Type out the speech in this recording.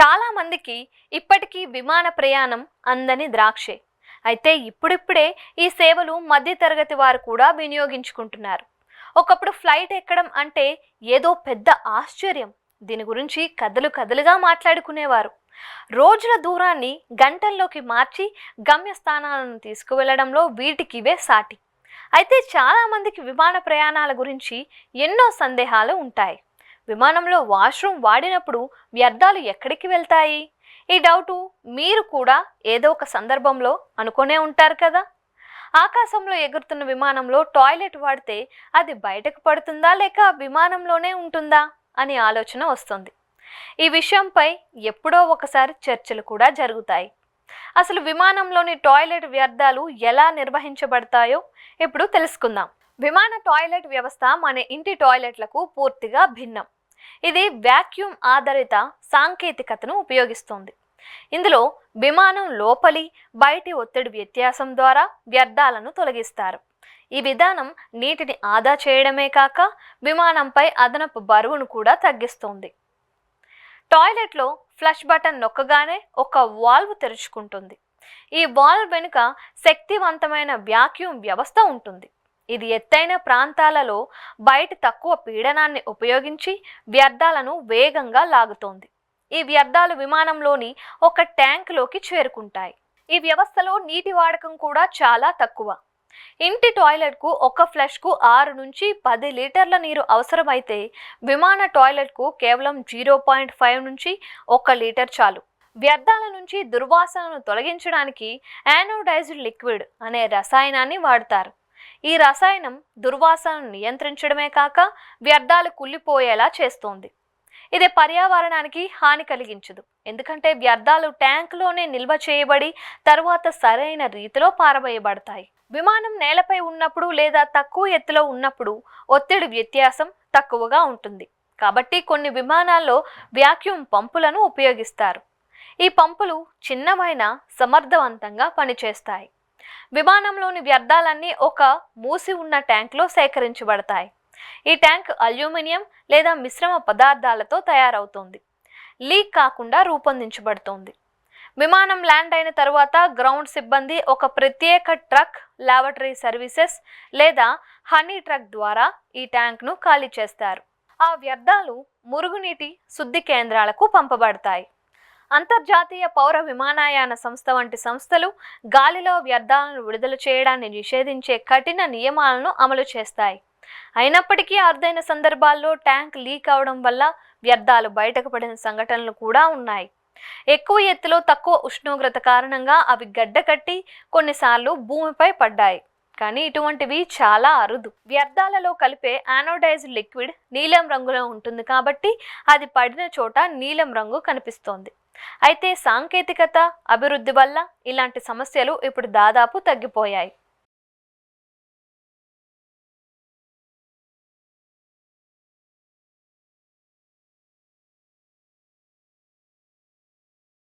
చాలా మందికి ఇప్పటికీ విమాన ప్రయాణం అందని ద్రాక్షే. అయితే ఇప్పుడిప్పుడే ఈ సేవలు మధ్యతరగతి వారు కూడా వినియోగించుకుంటున్నారు. ఒకప్పుడు ఫ్లైట్ ఎక్కడం అంటే ఏదో పెద్ద ఆశ్చర్యం. దీని గురించి కథలు కథలుగా మాట్లాడుకునేవారు. రోజుల దూరాన్ని గంటల్లోకి మార్చి గమ్యస్థానాలను తీసుకువెళ్లడంలో వీటికివే సాటి. అయితే చాలామందికి విమాన ప్రయాణాల గురించి ఎన్నో సందేహాలు ఉంటాయి. విమానంలో వాష్రూమ్ వాడినప్పుడు వ్యర్థాలు ఎక్కడికి వెళ్తాయి? ఈ డౌటు మీరు కూడా ఏదో ఒక సందర్భంలో అనుకునే ఉంటారు కదా. ఆకాశంలో ఎగురుతున్న విమానంలో టాయిలెట్ వాడితే అది బయటకు పడుతుందా లేక విమానంలోనే ఉంటుందా అని ఆలోచన వస్తుంది. ఈ విషయంపై ఎప్పుడో ఒకసారి చర్చలు కూడా జరుగుతాయి. అసలు విమానంలోని టాయిలెట్ వ్యర్థాలు ఎలా నిర్వహించబడతాయో ఇప్పుడు తెలుసుకుందాం. విమాన టాయిలెట్ వ్యవస్థ మన ఇంటి టాయిలెట్లకు పూర్తిగా భిన్నం. ఇది వాక్యూమ్ ఆధారిత సాంకేతికతను ఉపయోగిస్తుంది. ఇందులో విమానం లోపలి బయటి ఒత్తిడి వ్యత్యాసం ద్వారా వ్యర్థాలను తొలగిస్తారు. ఈ విధానం నీటిని ఆదా చేయడమే కాక విమానంపై అదనపు బరువును కూడా తగ్గిస్తుంది. టాయిలెట్లో ఫ్లష్ బటన్ నొక్కగానే ఒక వాల్వ్ తెరుచుకుంటుంది. ఈ వాల్వ్ వెనుక శక్తివంతమైన వాక్యూమ్ వ్యవస్థ ఉంటుంది. ఇది ఎత్తైన ప్రాంతాలలో బయట తక్కువ పీడనాన్ని ఉపయోగించి వ్యర్థాలను వేగంగా లాగుతోంది. ఈ వ్యర్థాలు విమానంలోని ఒక ట్యాంకులోకి చేరుకుంటాయి. ఈ వ్యవస్థలో నీటి వాడకం కూడా చాలా తక్కువ. ఇంటి టాయిలెట్కు ఒక ఫ్లష్కు 6 నుంచి 10 లీటర్ల నీరు అవసరమైతే విమాన టాయిలెట్కు కేవలం 0.5 నుంచి 1 లీటర్ చాలు. వ్యర్థాల నుంచి దుర్వాసనను తొలగించడానికి యానోడైజ్డ్ లిక్విడ్ అనే రసాయనాన్ని వాడతారు. ఈ రసాయనం దుర్వాసనను నియంత్రించడమే కాక వ్యర్థాలు కుళ్ళిపోయేలా చేస్తోంది. ఇది పర్యావరణానికి హాని కలిగించదు, ఎందుకంటే వ్యర్థాలు ట్యాంకులోనే నిల్వ చేయబడి తరువాత సరైన రీతిలో పారవేయబడతాయి. విమానం నేలపై ఉన్నప్పుడు లేదా తక్కువ ఎత్తులో ఉన్నప్పుడు ఒత్తిడి వ్యత్యాసం తక్కువగా ఉంటుంది. కాబట్టి కొన్ని విమానాల్లో వాక్యూమ్ పంపులను ఉపయోగిస్తారు. ఈ పంపులు చిన్నవైన సమర్థవంతంగా పనిచేస్తాయి. విమానంలోని వ్యర్థాలన్నీ ఒక మూసి ఉన్న ట్యాంక్లో సేకరించబడతాయి. ఈ ట్యాంక్ అల్యూమినియం లేదా మిశ్రమ పదార్థాలతో తయారవుతుంది. లీక్ కాకుండా రూపొందించబడుతుంది. విమానం ల్యాండ్ అయిన తరువాత గ్రౌండ్ సిబ్బంది ఒక ప్రత్యేక ట్రక్, లాబరేటరీ సర్వీసెస్ లేదా హనీ ట్రక్ ద్వారా ఈ ట్యాంక్ను ఖాళీ చేస్తారు. ఆ వ్యర్థాలు మురుగునీటి శుద్ధి కేంద్రాలకు పంపబడతాయి. అంతర్జాతీయ పౌర విమానయాన సంస్థ వంటి సంస్థలు గాలిలో వ్యర్థాలను విడుదల చేయడాన్ని నిషేధించే కఠిన నియమాలను అమలు చేస్తాయి. అయినప్పటికీ అరుదైన సందర్భాల్లో ట్యాంక్ లీక్ అవడం వల్ల వ్యర్థాలు బయటకు పడిన సంఘటనలు కూడా ఉన్నాయి. ఎక్కువ ఎత్తులో తక్కువ ఉష్ణోగ్రత కారణంగా అవి గడ్డకట్టి కొన్నిసార్లు భూమిపై పడ్డాయి. కానీ ఇటువంటివి చాలా అరుదు. వ్యర్థాలలో కలిపే యానోడైజ్డ్ లిక్విడ్ నీలం రంగులో ఉంటుంది కాబట్టి అది పడిన చోట నీలం రంగు కనిపిస్తోంది. అయితే సాంకేతికత అభివృద్ధి వల్ల ఇలాంటి సమస్యలు ఇప్పుడు దాదాపు తగ్గిపోయాయి.